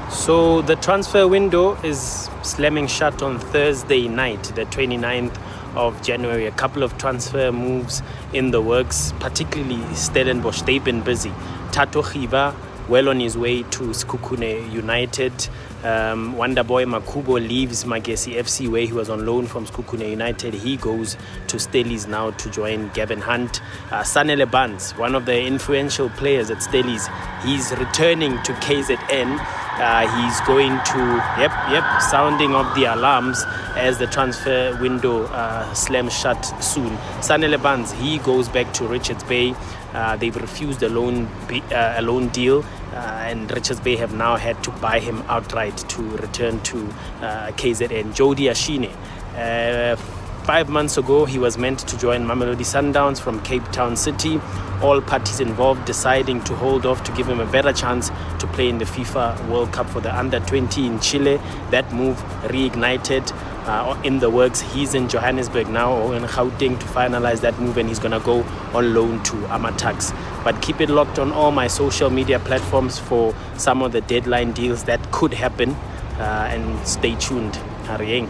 So the transfer window is slamming shut on Thursday night, the 29th of January. A couple of transfer moves in the works, particularly Stellenbosch. They've been busy. Tato Khiba, well on his way to Sekhukhune United. Wonder Boy Makubo leaves Magesi FC, where he was on loan from Sekhukhune United. He goes to Stellies now to join Gavin Hunt. Sanele Barns, one of the influential players at Stellies, he's returning to KZN. He's going to, sounding of the alarms as the transfer window slams shut soon. Sanele Barns, he goes back to Richards Bay. They've refused a loan deal, and Richards Bay have now had to buy him outright to return to KZN. Jody Ashine, 5 months ago, he was meant to join Mamelodi Sundowns from Cape Town City. All parties involved deciding to hold off to give him a better chance to play in the FIFA World Cup for the under-20 in Chile. That move reignited in the works. He's in Johannesburg now, or in Gauteng, to finalize that move, and he's going to go on loan to Amatax. But keep it locked on all my social media platforms for some of the deadline deals that could happen, and stay tuned. Harieng.